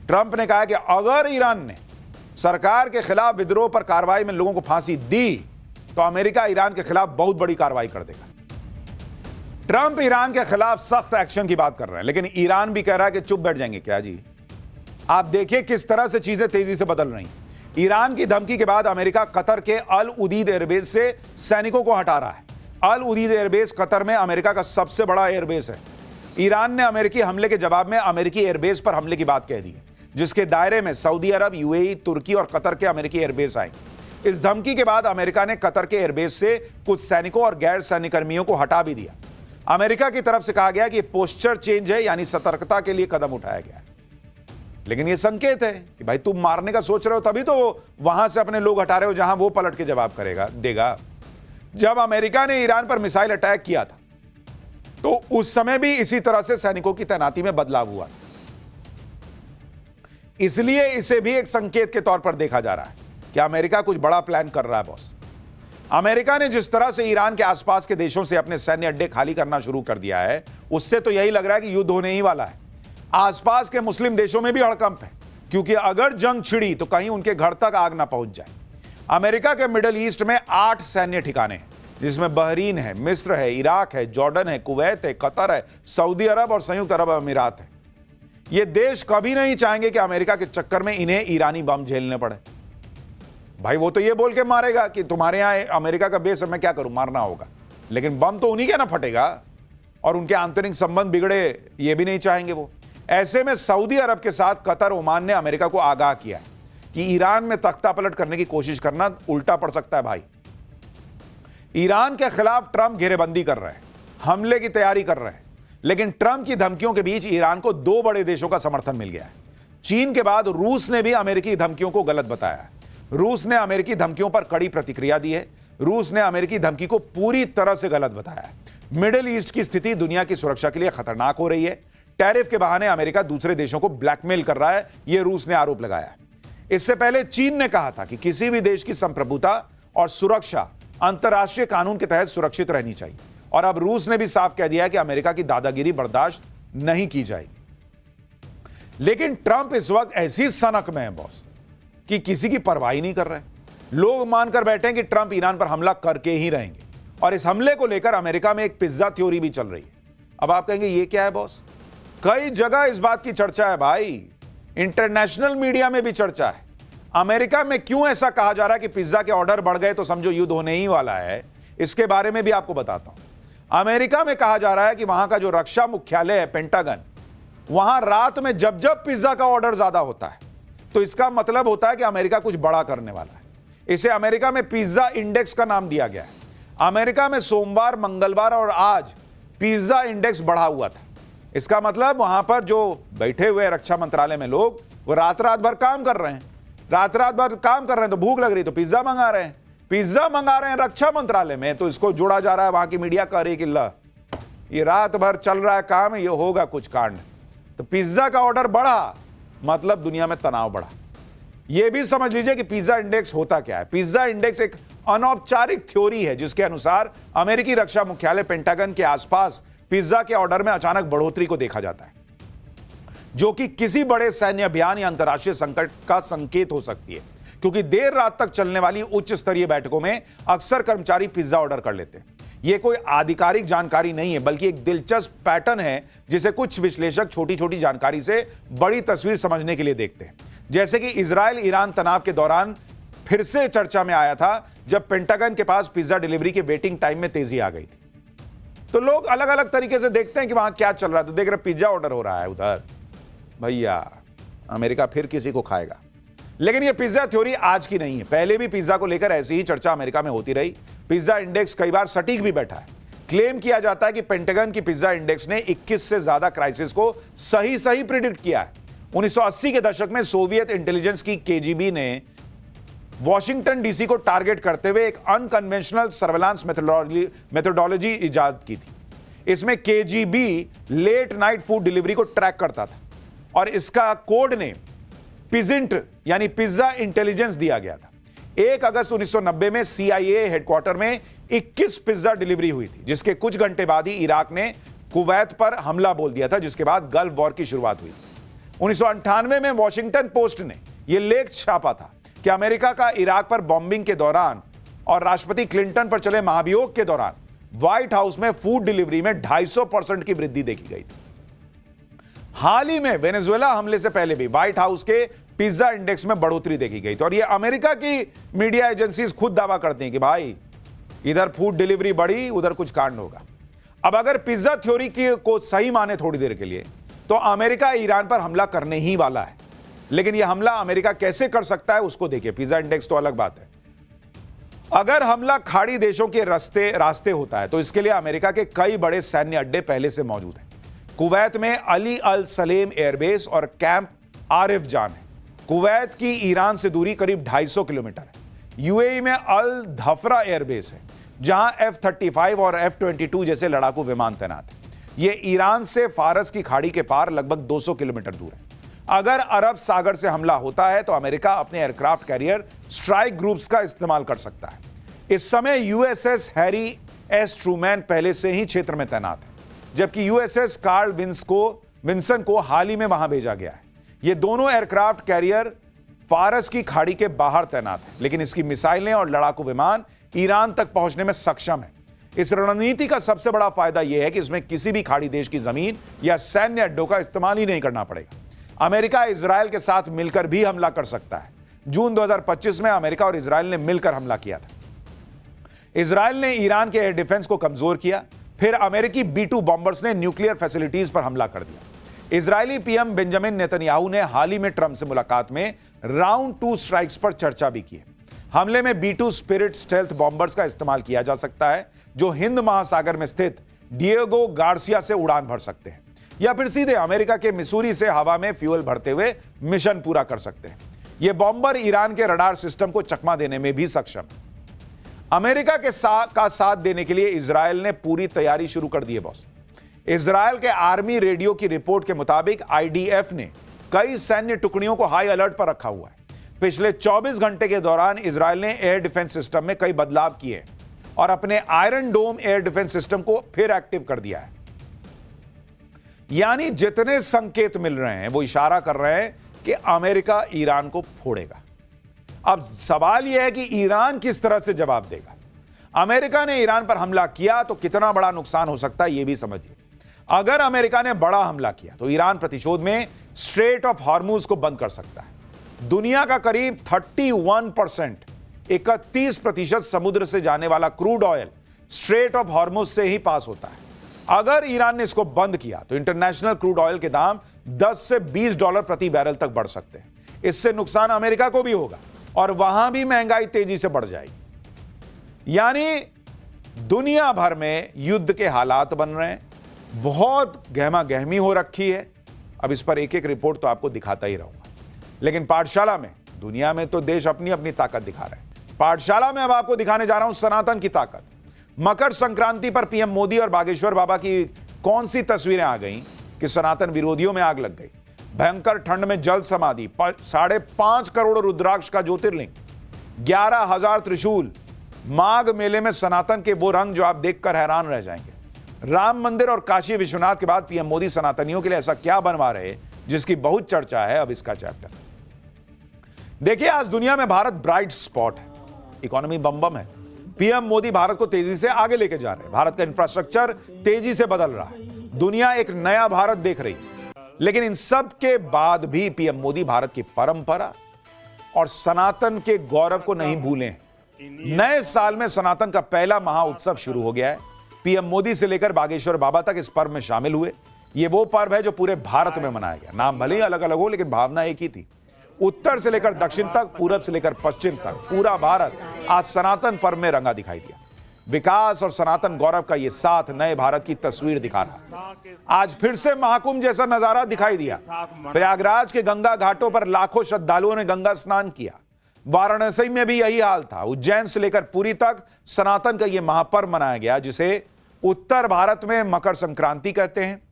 Trump ने कहा कि अगर ईरान ने सरकार के खिलाफ विद्रोह पर कार्रवाई में लोगों को फांसी दी तो अमेरिका ईरान के खिलाफ बहुत बड़ी कार्रवाई कर देगा। ट्रंप ईरान के खिलाफ सख्त एक्शन की बात कर रहे हैं, लेकिन ईरान भी कह रहा है कि चुप बैठ जाएंगे क्या जी। आप देखिए किस तरह से चीजें तेजी से बदल रही हैं। ईरान की धमकी के बाद अमेरिका कतर के अल उदीद एयरबेस से सैनिकों को हटा रहा है। अल उदीद एयरबेस कतर में अमेरिका का सबसे बड़ा एयरबेस है। ईरान ने अमेरिकी हमले के जवाब में अमेरिकी एयरबेस पर हमले की बात कह दी है, जिसके दायरे में सऊदी अरब, यूएई, तुर्की और कतर के अमेरिकी एयरबेस आएंगे। इस धमकी के बाद अमेरिका ने कतर के एयरबेस से कुछ सैनिकों और गैर सैन्य कर्मियों को हटा भी दिया। अमेरिका की तरफ से कहा गया कि पोस्चर चेंज है, यानी सतर्कता के लिए कदम उठाया गया है। लेकिन यह संकेत है कि भाई तुम मारने का सोच रहे हो तभी तो वहां से अपने लोग हटा रहे हो जहां वो पलट के जवाब देगा। जब अमेरिका ने ईरान पर मिसाइल अटैक किया था तो उस समय भी इसी तरह से सैनिकों की तैनाती में बदलाव हुआ, इसलिए इसे भी एक संकेत के तौर पर देखा जा रहा है कि अमेरिका कुछ बड़ा प्लान कर रहा है बॉस। अमेरिका ने जिस तरह से ईरान के आसपास के देशों से अपने सैन्य अड्डे खाली करना शुरू कर दिया है, उससे तो यही लग रहा है कि युद्ध होने ही वाला है। आसपास के मुस्लिम देशों में भी हड़कंप है, क्योंकि अगर जंग छिड़ी तो कहीं उनके घर तक आग ना पहुंच जाए। अमेरिका के मिडिल ईस्ट में 8 सैन्य ठिकाने हैं, जिसमें बहरीन है, मिस्र है, इराक है, जॉर्डन है, कुवैत है, कतर है, सऊदी अरब और संयुक्त अरब अमीरात है। ये देश कभी नहीं चाहेंगे कि अमेरिका के चक्कर में इन्हें ईरानी बम झेलने पड़े। भाई वो तो ये बोल के मारेगा कि तुम्हारे यहां अमेरिका का बेस है, मैं क्या करूं, मारना होगा, लेकिन बम तो उन्हीं के ना फटेगा और उनके आंतरिक संबंध बिगड़े, ये भी नहीं चाहेंगे वो। ऐसे में सऊदी अरब के साथ कतर, ओमान ने अमेरिका को आगाह किया है कि ईरान में तख्ता पलट करने की कोशिश करना उल्टा पड़ सकता है। भाई ईरान के खिलाफ ट्रंप घेरेबंदी कर रहे हैं, हमले की तैयारी कर रहे हैं, लेकिन ट्रंप की धमकियों के बीच ईरान को 2 बड़े देशों का समर्थन मिल गया है। चीन के बाद रूस ने भी अमेरिकी धमकियों को गलत बताया है। रूस ने अमेरिकी धमकियों पर कड़ी प्रतिक्रिया दी है। रूस ने अमेरिकी धमकी को पूरी तरह से गलत बताया है। मिडिल ईस्ट की स्थिति दुनिया की सुरक्षा के लिए खतरनाक हो रही है। टैरिफ के बहाने अमेरिका दूसरे देशों को ब्लैकमेल कर रहा है, यह रूस ने आरोप लगाया है। इससे पहले चीन ने कहा था कि किसी भी देश की संप्रभुता और सुरक्षा अंतर्राष्ट्रीय कानून के तहत सुरक्षित रहनी चाहिए, और अब रूस ने भी साफ कह दिया है कि अमेरिका की दादागिरी बर्दाश्त नहीं की जाएगी। लेकिन ट्रंप इस वक्त ऐसी सनक में है बॉस कि किसी की परवाह ही नहीं कर रहे। लोग मानकर बैठे हैं कि ट्रंप ईरान पर हमला करके ही रहेंगे, और इस हमले को लेकर अमेरिका में एक पिज्जा थ्योरी भी चल रही है। अब आप कहेंगे ये क्या है बॉस? कई जगह इस बात की चर्चा है भाई, इंटरनेशनल मीडिया में भी चर्चा है। अमेरिका में क्यों ऐसा कहा जा रहा है कि पिज्जा के ऑर्डर बढ़ गए तो समझो युद्ध होने ही वाला है, इसके बारे में भी आपको बताता हूं। अमेरिका में कहा जा रहा है कि वहां का जो रक्षा मुख्यालय है, पेंटागन, वहां रात में जब जब पिज्जा का ऑर्डर ज्यादा होता है तो इसका मतलब होता है कि अमेरिका कुछ बड़ा करने वाला है। इसे अमेरिका में पिज्जा इंडेक्स का नाम दिया गया है। अमेरिका में सोमवार, मंगलवार और आज पिज्जा इंडेक्स बढ़ा हुआ था। इसका मतलब वहां पर जो बैठे हुए रक्षा मंत्रालय में लोग, वो रात भर काम कर रहे हैं, रात भर काम कर रहे हैं, तो भूख लग रही तो पिज्जा मंगा रहे हैं, पिज्जा मंगा रहे हैं रक्षा मंत्रालय में, तो इसको जोड़ा जा रहा है, वहां की मीडिया कह रही कि ला ये रात भर चल रहा है काम, ये होगा कुछ कांड। तो पिज्जा का ऑर्डर बढ़ा मतलब दुनिया में तनाव बढ़ा। यह भी समझ लीजिए कि पिज्जा इंडेक्स होता क्या है। पिज्जा इंडेक्स एक अनौपचारिक थ्योरी है जिसके अनुसार अमेरिकी रक्षा मुख्यालय पेंटागन के आसपास पिज्जा के ऑर्डर में अचानक बढ़ोतरी को देखा जाता है, जो कि किसी बड़े सैन्य अभियान या अंतर्राष्ट्रीय संकट का संकेत हो सकती है, क्योंकि देर रात तक चलने वाली उच्च स्तरीय बैठकों में अक्सर कर्मचारी पिज्जा ऑर्डर कर लेते हैं। यह कोई आधिकारिक जानकारी नहीं है, बल्कि एक दिलचस्प पैटर्न है जिसे कुछ विश्लेषक छोटी छोटी जानकारी से बड़ी तस्वीर समझने के लिए देखते हैं। जैसे कि इजराइल ईरान तनाव के दौरान फिर से चर्चा में आया था, जब पेंटागन के पास पिज्जा डिलीवरी के वेटिंग टाइम में तेजी आ गई थी। तो लोग अलग अलग तरीके से देखते हैं कि वहां क्या चल रहा है। तो देख रहे पिज्जा ऑर्डर हो रहा है उधर, भैया अमेरिका फिर किसी को खाएगा। लेकिन यह पिज्जा थ्योरी आज की नहीं है, पहले भी पिज्जा को लेकर ऐसी ही चर्चा अमेरिका में होती रही। पिज्जा इंडेक्स कई बार सटीक भी बैठा है। क्लेम किया जाता है कि पेंटागन की पिज्जा इंडेक्स ने 21 से ज्यादा क्राइसिस को सही प्रिडिक्ट किया है। 1980 के दशक में सोवियत इंटेलिजेंस की केजीबी ने वॉशिंगटन डीसी को टारगेट करते हुए एक अनकन्वेंशनल सर्वेलांस मेथोडोलॉजी इजाद की थी। इसमें KGB late night food delivery को ट्रैक करता था और इसका कोड नेम पिजिंट यानी पिज्जा इंटेलिजेंस दिया गया था। 1 अगस्त 1990 में CIA हेडक्वार्टर में 21 पिज्जा डिलीवरी हुई थी, जिसके कुछ घंटे बाद ही इराक ने कुवैत पर हमला बोल दिया था, जिसके बाद गल्फ वॉर की शुरुआत हुई। 1998 में वॉशिंगटन पोस्ट ने यह लेख छापा था कि अमेरिका का इराक पर बॉम्बिंग के दौरान और राष्ट्रपति क्लिंटन पर चले महाभियोग के दौरान व्हाइट हाउस में फूड डिलीवरी में 250% की वृद्धि देखी गई थी। हाल ही में वेनेजुएला हमले से पहले भी व्हाइट हाउस के पिज्जा इंडेक्स में बढ़ोतरी देखी गई थी और यह अमेरिका की मीडिया एजेंसीज खुद दावा करती हैं कि भाई इधर फूड डिलीवरी बढ़ी, उधर कुछ कांड होगा। अब अगर पिज्जा थ्योरी को सही माने थोड़ी देर के लिए, तो अमेरिका ईरान पर हमला करने ही वाला है। लेकिन यह हमला अमेरिका कैसे कर सकता है उसको देखिए। पिज्जा इंडेक्स तो अलग बात है। अगर हमला खाड़ी देशों के रास्ते होता है तो इसके लिए अमेरिका के कई बड़े सैन्य अड्डे पहले से मौजूद हैं। कुवैत में अली अल सलेम एयरबेस और कैंप आरिफ जान है। कुवैत की ईरान से दूरी करीब 250 किलोमीटर है। यूएई में अल धफरा एयरबेस है जहां F-35 और F-22 जैसे लड़ाकू विमान तैनात है। यह ईरान से फारस की खाड़ी के पार लगभग 200 किलोमीटर दूर है। अगर अरब सागर से हमला होता है तो अमेरिका अपने एयरक्राफ्ट कैरियर स्ट्राइक ग्रुप्स का इस्तेमाल कर सकता है। इस समय यूएसएस हैरी एस ट्रूमैन पहले से ही क्षेत्र में तैनात है, जबकि यूएसएस कार्ल विंसन को हाल ही में वहां भेजा गया है। ये दोनों एयरक्राफ्ट कैरियर फारस की खाड़ी के बाहर तैनात है, लेकिन इसकी मिसाइलें और लड़ाकू विमान ईरान तक पहुंचने में सक्षम है। इस रणनीति का सबसे बड़ा फायदा यह है कि इसमें किसी भी खाड़ी देश की जमीन या सैन्य अड्डों का इस्तेमाल ही नहीं करना पड़ेगा। अमेरिका इजराइल के साथ मिलकर भी हमला कर सकता है। जून 2025 में अमेरिका और इजराइल ने मिलकर हमला किया था। इजराइल ने ईरान के एयर डिफेंस को कमजोर किया, फिर अमेरिकी B-2 बॉम्बर्स ने न्यूक्लियर फैसिलिटीज पर हमला कर दिया। इजरायली पीएम बेंजामिन नेतन्याहू ने हाल ही में ट्रंप से मुलाकात में राउंड 2 स्ट्राइक्स पर चर्चा भी की है। हमले में B-2 स्पिरिट स्टेल्थ बॉम्बर्स का इस्तेमाल किया जा सकता है, जो हिंद महासागर में स्थित डिएगो गार्सिया से उड़ान भर सकते हैं या फिर सीधे अमेरिका के मिसूरी से हवा में फ्यूल भरते हुए मिशन पूरा कर सकते हैं। यह बॉम्बर ईरान के रडार सिस्टम को चकमा देने में भी सक्षम है। अमेरिका के साथ देने के लिए इजराइल ने पूरी तैयारी शुरू कर दी है बॉस। इजराइल के आर्मी रेडियो की रिपोर्ट के मुताबिक IDF ने कई सैन्य टुकड़ियों को हाई अलर्ट पर रखा हुआ है। पिछले 24 घंटे के दौरान इजराइल ने एयर डिफेंस सिस्टम में कई बदलाव किए और अपने आयरन डोम एयर डिफेंस सिस्टम को फिर एक्टिव कर दिया है। यानी जितने संकेत मिल रहे हैं वो इशारा कर रहे हैं कि अमेरिका ईरान को फोड़ेगा। अब सवाल यह है कि ईरान किस तरह से जवाब देगा। अमेरिका ने ईरान पर हमला किया तो कितना बड़ा नुकसान हो सकता है यह भी समझिए। अगर अमेरिका ने बड़ा हमला किया तो ईरान प्रतिशोध में स्ट्रेट ऑफ हॉर्मुज को बंद कर सकता है। दुनिया का करीब 31%, 31% समुद्र से जाने वाला crude oil straight of Hormuz से ही पास होता है। अगर ईरान ने इसको बंद किया तो इंटरनेशनल क्रूड ऑयल के दाम $10 से $20 प्रति बैरल तक बढ़ सकते हैं। इससे नुकसान अमेरिका को भी होगा और वहां भी महंगाई तेजी से बढ़ जाएगी। यानी दुनिया भर में युद्ध के हालात बन रहे हैं, बहुत गहमा गहमी हो रखी है। अब इस पर एक एक रिपोर्ट तो आपको दिखाता ही रहूंगा, लेकिन पाठशाला में दुनिया में तो देश अपनी अपनी ताकत दिखा रहे हैं। पाठशाला में अब आपको दिखाने जा रहा हूं सनातन की ताकत। मकर संक्रांति पर पीएम मोदी और बागेश्वर बाबा की कौन सी तस्वीरें आ गई कि सनातन विरोधियों में आग लग गई। भयंकर ठंड में जल समाधि, 5.5 करोड़ रुद्राक्ष का ज्योतिर्लिंग, 11,000 त्रिशूल, माघ मेले में सनातन के वो रंग जो आप देखकर हैरान रह जाएंगे। राम मंदिर और काशी विश्वनाथ के बाद पीएम मोदी सनातनियों के लिए ऐसा क्या बनवा रहे जिसकी बहुत चर्चा है। अब इसका चैप्टर देखिए। आज दुनिया में भारत ब्राइट स्पॉट है, इकोनॉमी बम बम है। पीएम मोदी भारत को तेजी से आगे लेके जा रहे हैं। भारत का इंफ्रास्ट्रक्चर तेजी से बदल रहा है। दुनिया एक नया भारत देख रही है। लेकिन इन सब के बाद भी पीएम मोदी भारत की परंपरा और सनातन के गौरव को नहीं भूलें। नए साल में सनातन का पहला महाउत्सव शुरू हो गया है। पीएम मोदी से लेकर बागेश्वर बाबा तक इस पर्व में शामिल हुए। यह वो पर्व है जो पूरे भारत में मनाया गया। नाम भले ही अलग अलग हो, लेकिन भावना एक ही थी। उत्तर से लेकर दक्षिण तक, पूरब से लेकर पश्चिम तक पूरा भारत आज सनातन पर्व में रंगा दिखाई दिया। विकास और सनातन गौरव का यह साथ नए भारत की तस्वीर दिखा रहा। आज फिर से महाकुंभ जैसा नजारा दिखाई दिया। प्रयागराज के गंगा घाटों पर लाखों श्रद्धालुओं ने गंगा स्नान किया। वाराणसी में भी यही हाल था। उज्जैन से लेकर पुरी तक सनातन का यह महापर्व मनाया गया, जिसे उत्तर भारत में मकर संक्रांति कहते हैं,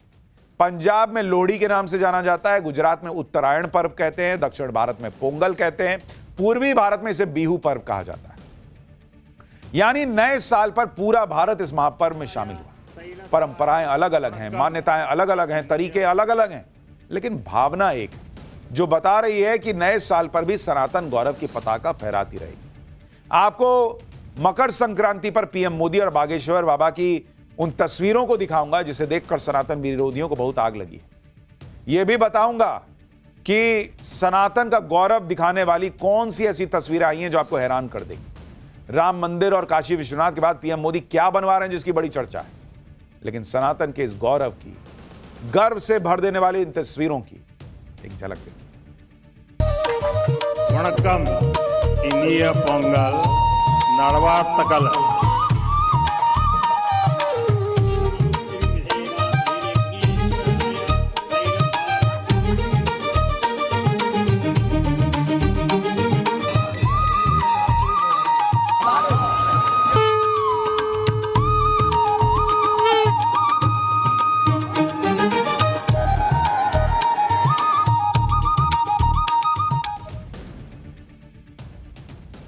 पंजाब में लोहड़ी के नाम से जाना जाता है, गुजरात में उत्तरायण पर्व कहते हैं, दक्षिण भारत में पोंगल कहते हैं, पूर्वी भारत में इसे बिहू पर्व कहा जाता है। यानी नए साल पर पूरा भारत इस महापर्व में शामिल हुआ। परंपराएं अलग अलग हैं, मान्यताएं अलग अलग हैं, तरीके अलग अलग हैं, लेकिन भावना एक है, जो बता रही है कि नए साल पर भी सनातन गौरव की पताका फहराती रहेगी। आपको मकर संक्रांति पर पीएम मोदी और बागेश्वर बाबा की उन तस्वीरों को दिखाऊंगा जिसे देखकर सनातन विरोधियों को बहुत आग लगी है। यह भी बताऊंगा कि सनातन का गौरव दिखाने वाली कौन सी ऐसी तस्वीरें आई हैं जो आपको हैरान कर देंगी। राम मंदिर और काशी विश्वनाथ के बाद पीएम मोदी क्या बनवा रहे हैं जिसकी बड़ी चर्चा है, लेकिन सनातन के इस गौरव की, गर्व से भर देने वाली इन तस्वीरों की एक झलक देखिए। वणक्कम, इनिय पोंगल, नड़वातकल।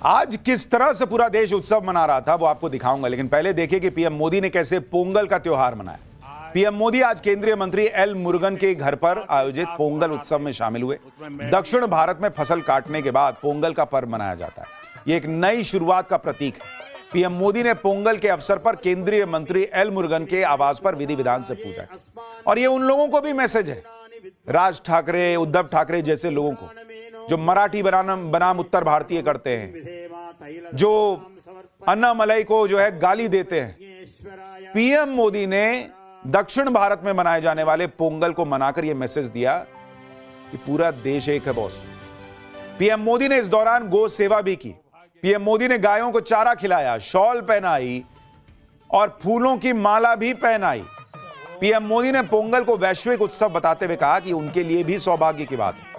आज किस तरह से पूरा देश उत्सव मना रहा था वो आपको दिखाऊंगा, लेकिन पहले देखिए कि पीएम मोदी ने कैसे पोंगल का त्योहार मनाया। पीएम मोदी आज केंद्रीय मंत्री एल मुरुगन के घर पर आयोजित पोंगल उत्सव में शामिल हुए। दक्षिण भारत में फसल काटने के बाद पोंगल का पर्व मनाया जाता है। यह एक नई शुरुआत का प्रतीक है। पीएम मोदी ने पोंगल के अवसर पर केंद्रीय मंत्री एल मुरुगन के आवास पर विधि विधान से पूजा, और यह उन लोगों को भी मैसेज है, राज ठाकरे, उद्धव ठाकरे जैसे लोगों को जो मराठी बनाम उत्तर भारतीय करते हैं, जो अन्नामलई को जो है गाली देते हैं। पीएम मोदी ने दक्षिण भारत में मनाए जाने वाले पोंगल को मनाकर यह मैसेज दिया कि पूरा देश एक है बॉस। पीएम मोदी ने इस दौरान गौ सेवा भी की। पीएम मोदी ने गायों को चारा खिलाया, शॉल पहनाई और फूलों की माला भी पहनाई। पीएम मोदी ने पोंगल को वैश्विक उत्सव बताते हुए कहा कि उनके लिए भी सौभाग्य की बात है।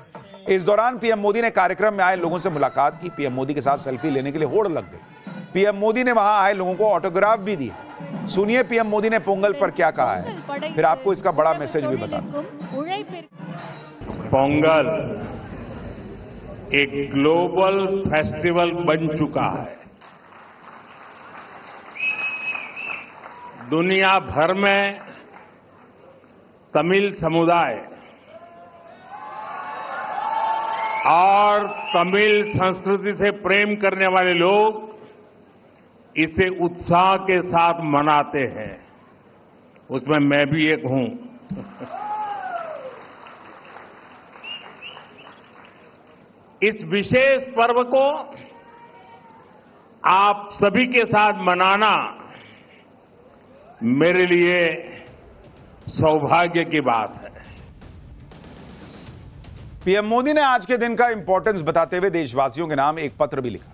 इस दौरान पीएम मोदी ने कार्यक्रम में आए लोगों से मुलाकात की। पीएम मोदी के साथ सेल्फी लेने के लिए होड़ लग गई। पीएम मोदी ने वहां आए लोगों को ऑटोग्राफ भी दिए। सुनिए पीएम मोदी ने पोंगल पर क्या कहा है, फिर आपको इसका बड़ा मैसेज भी बता दूं। पोंगल एक ग्लोबल फेस्टिवल बन चुका है। दुनिया भर में तमिल समुदाय और तमिल संस्कृति से प्रेम करने वाले लोग इसे उत्साह के साथ मनाते हैं। उसमें मैं भी एक हूं। इस विशेष पर्व को आप सभी के साथ मनाना मेरे लिए सौभाग्य की बात है। पीएम मोदी ने आज के दिन का इंपॉर्टेंस बताते हुए देशवासियों के नाम एक पत्र भी लिखा।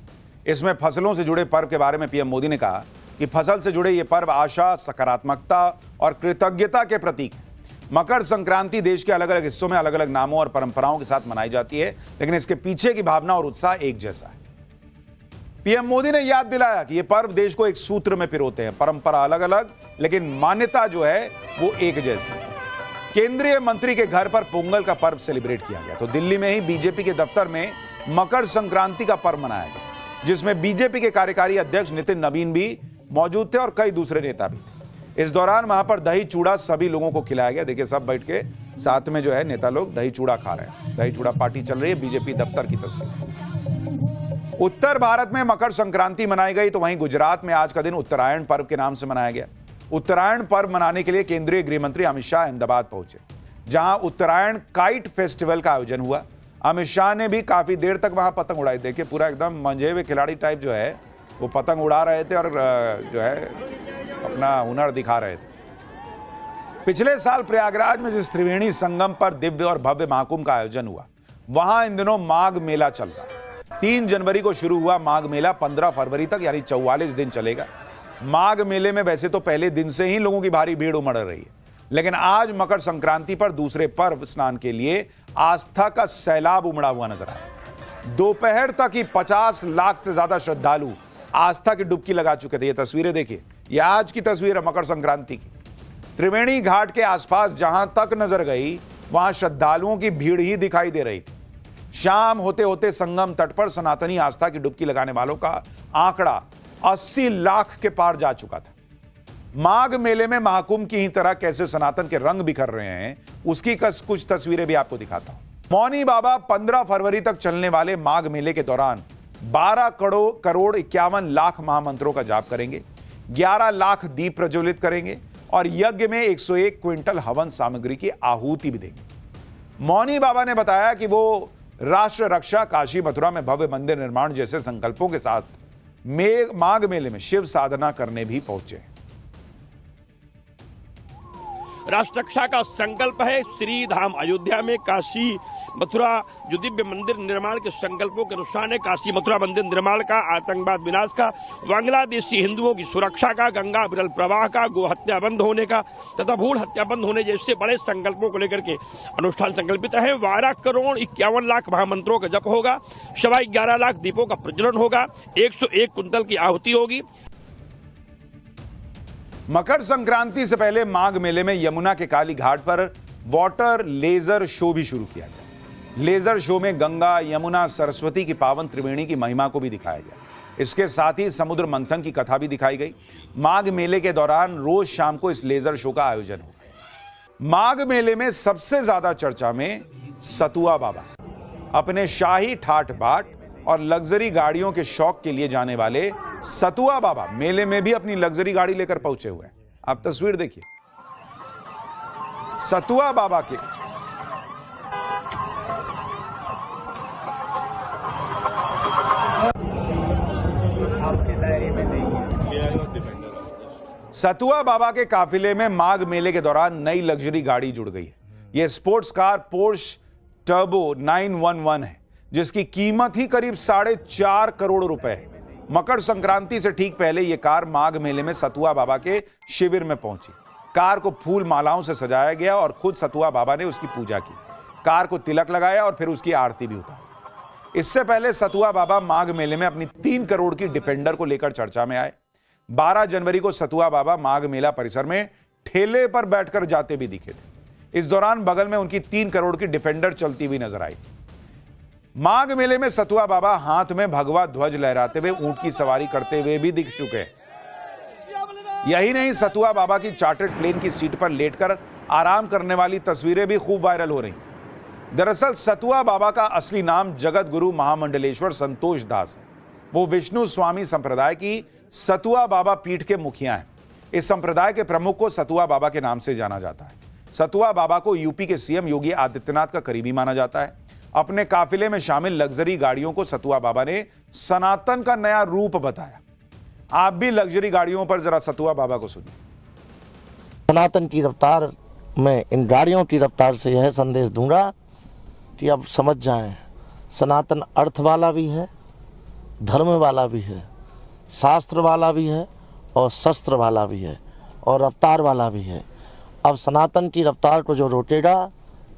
इसमें फसलों से जुड़े पर्व के बारे में पीएम मोदी ने कहा कि फसल से जुड़े ये पर्व आशा, सकारात्मकता और कृतज्ञता के प्रतीक हैं। मकर संक्रांति देश के अलग अलग हिस्सों में अलग अलग नामों और परंपराओं के साथ मनाई जाती है, लेकिन इसके पीछे की भावना और उत्साह एक जैसा है। पीएम मोदी ने याद दिलाया कि ये पर्व देश को एक सूत्र में पिरोते हैं। परंपरा अलग अलग, लेकिन मान्यता जो है वो एक जैसी है। केंद्रीय मंत्री के घर पर पोंगल का पर्व सेलिब्रेट किया गया। तो दिल्ली में ही बीजेपी के दफ्तर में मकर संक्रांति का पर्व मनाया गया, जिसमें बीजेपी के कार्यकारी अध्यक्ष नितिन नवीन भी मौजूद थे और कई दूसरे नेता भी थे। इस दौरान वहां पर दही चूड़ा सभी लोगों को खिलाया गया। देखिए, सब बैठ के साथ में जो है नेता लोग दही चूड़ा खा रहे हैं। दही चूड़ा पार्टी चल रही है। बीजेपी दफ्तर की तस्वीर। उत्तर भारत में मकर संक्रांति मनाई गई, तो वहीं गुजरात में आज का दिन उत्तरायण पर्व के नाम से मनाया गया। उत्तरायण पर्व मनाने के लिए केंद्रीय गृह मंत्री अमित शाह अहमदाबाद पहुंचे, जहां उत्तरायण काइट फेस्टिवल का आयोजन हुआ। अमित शाह ने भी काफी देर तक वहां पतंग उड़ाई। देखिए, पूरा एकदम मंजे हुए खिलाड़ी टाइप जो है वो पतंग उड़ा रहे थे और जो है अपना हुनर दिखा रहे थे। पिछले साल प्रयागराज में जिस त्रिवेणी संगम पर दिव्य और भव्य महाकुंभ का आयोजन हुआ, वहां इन दिनों माघ मेला चल रहा है। 3 जनवरी को शुरू हुआ माघ मेला 15 फरवरी तक यानी 44 दिन चलेगा। माघ मेले में वैसे तो पहले दिन से ही लोगों की भारी भीड़ उमड़ रही है, लेकिन आज मकर संक्रांति पर दूसरे पर्व स्नान के लिए आस्था का सैलाब उमड़ा हुआ नजर आया। दोपहर तक ही 50 लाख से ज्यादा श्रद्धालु आस्था की डुबकी लगा चुके थे। ये तस्वीरें देखिए, यह आज की तस्वीर है मकर संक्रांति की। त्रिवेणी घाट के आसपास जहां तक नजर गई वहां श्रद्धालुओं की भीड़ ही दिखाई दे रही थी। शाम होते होते संगम तट पर सनातनी आस्था की डुबकी लगाने वालों का आंकड़ा 80 लाख के पार जा चुका था। माघ मेले में महाकुंभ की ही तरह कैसे सनातन के रंग बिखर रहे हैं, उसकी कुछ तस्वीरें भी आपको दिखाता हूं। मौनी बाबा 15 फरवरी तक चलने वाले माघ मेले के दौरान 12 करोड़ 51 लाख महामंत्रों का जाप करेंगे, 11 लाख दीप प्रज्वलित करेंगे और यज्ञ में 101 क्विंटल हवन सामग्री की आहुति भी देंगे। मौनी बाबा ने बताया कि वो राष्ट्र रक्षा, काशी मथुरा में भव्य मंदिर निर्माण जैसे संकल्पों के साथ माघ मेले में शिव साधना करने भी पहुंचे। राष्ट्र रक्षा का संकल्प है। श्री धाम अयोध्या में काशी मथुरा जो दिव्य मंदिर निर्माण के संकल्पों के अनुसार है, काशी मथुरा मंदिर निर्माण का, आतंकवाद विनाश का, बांग्लादेशी हिंदुओं की सुरक्षा का, गंगा विरल प्रवाह का, गो हत्या बंद होने का तथा भूल हत्या बंद होने जैसे बड़े संकल्पों को लेकर के अनुष्ठान संकल्पित है। 12 करोड़ 51 लाख महामंत्रों का जप होगा, 11.25 लाख दीपों का प्रज्वलन होगा, 101 कुंतल की आहुति होगी। मकर संक्रांति से पहले माघ मेले में यमुना के काली घाट पर वाटर लेजर शो भी शुरू किया गया। लेजर शो में गंगा, यमुना, सरस्वती की पावन त्रिवेणी की महिमा को भी दिखाया गया। इसके साथ ही समुद्र मंथन की कथा भी दिखाई गई। माघ मेले के दौरान रोज शाम को इस लेजर शो का आयोजन होगा। माघ मेले में सबसे ज्यादा चर्चा में सतुआ बाबा। अपने शाही ठाठ बाट और लग्जरी गाड़ियों के शौक के लिए जाने वाले सतुआ बाबा मेले में भी अपनी लग्जरी गाड़ी लेकर पहुंचे हुए हैं। आप तस्वीर देखिए सतुआ बाबा के। सतुआ बाबा के काफिले में माघ मेले के दौरान नई लग्जरी गाड़ी जुड़ गई है। यह स्पोर्ट्स कार पोर्श टर्बो 911 है, जिसकी कीमत ही करीब 4.5 करोड़ रुपए है। मकर संक्रांति से ठीक पहले यह कार माघ मेले में सतुआ बाबा के शिविर में पहुंची। कार को फूल मालाओं से सजाया गया और खुद सतुआ बाबा ने उसकी पूजा की। कार को तिलक लगाया और फिर उसकी आरती भी उतारी। इससे पहले सतुआ बाबा माघ मेले में अपनी 3 करोड़ की डिफेंडर को लेकर चर्चा में आए। 12 जनवरी को सतुआ बाबा माघ मेला परिसर में ठेले पर बैठकर जाते भी दिखे थे। इस दौरान बगल में उनकी 3 करोड़ की डिफेंडर चलती हुई नजर आई। माघ मेले में सतुआ बाबा हाथ में भगवा ध्वज लहराते हुए ऊंट की सवारी करते हुए भी दिख चुके हैं। यही नहीं, सतुआ बाबा की चार्टर्ड प्लेन की सीट पर लेटकर आराम करने वाली तस्वीरें भी खूब वायरल हो रही। दरअसल सतुआ बाबा का असली नाम जगत गुरु महामंडलेश्वर संतोष दास है। वो विष्णु स्वामी संप्रदाय की सतुआ बाबा पीठ के मुखिया हैं। इस संप्रदाय के प्रमुख को सतुआ बाबा के नाम से जाना जाता है। सतुआ बाबा को यूपी के सीएम योगी आदित्यनाथ का करीबी माना जाता है। अपने काफिले में शामिल लग्जरी गाड़ियों को सतुआ बाबा ने सनातन का नया रूप बताया। आप भी लग्जरी गाड़ियों पर जरा सतुआ बाबा को सुनिए। सनातन की रफ्तार में इन गाड़ियों की रफ्तार से यह संदेश दूंगा कि अब समझ जाएं, सनातन अर्थ वाला भी है, धर्म वाला भी है, शास्त्र वाला भी है और शस्त्र वाला भी है और रफ्तार वाला भी है। अब सनातन की रफ्तार को जो रोकेगा,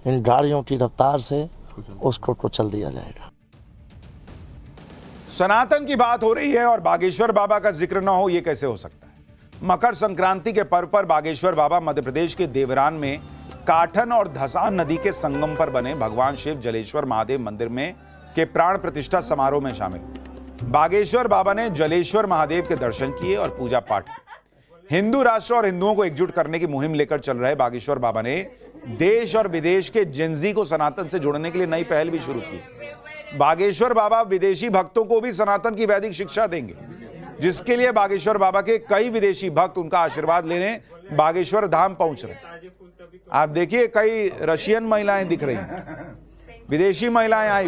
इन गाड़ियों की रफ्तार से उसको कुचल दिया जाएगा। सनातन की बात हो रही है और बागेश्वर बाबा का जिक्र ना हो, यह कैसे हो सकता है। मकर संक्रांति के पर्व पर बागेश्वर बाबा मध्य प्रदेश के देवरान में काठन और धसान नदी के संगम पर बने भगवान शिव जलेश्वर महादेव मंदिर में के प्राण प्रतिष्ठा समारोह में शामिल हुए। बागेश्वर बाबा ने जलेश्वर महादेव के दर्शन किए और पूजा पाठ किया। हिंदू राष्ट्र और हिंदुओं को एकजुट करने की मुहिम लेकर चल रहे बागेश्वर बाबा ने देश और विदेश के जिंजी को सनातन से जोड़ने के लिए नई पहल भी शुरू की। बागेश्वर बाबा विदेशी भक्तों को भी सनातन की वैदिक शिक्षा देंगे, जिसके लिए बागेश्वर बाबा के कई विदेशी भक्त उनका आशीर्वाद लेने बागेश्वर धाम पहुंच रहे हैं। आप देखिए, कई रशियन महिलाएं दिख रही हैं, विदेशी महिलाएं आई।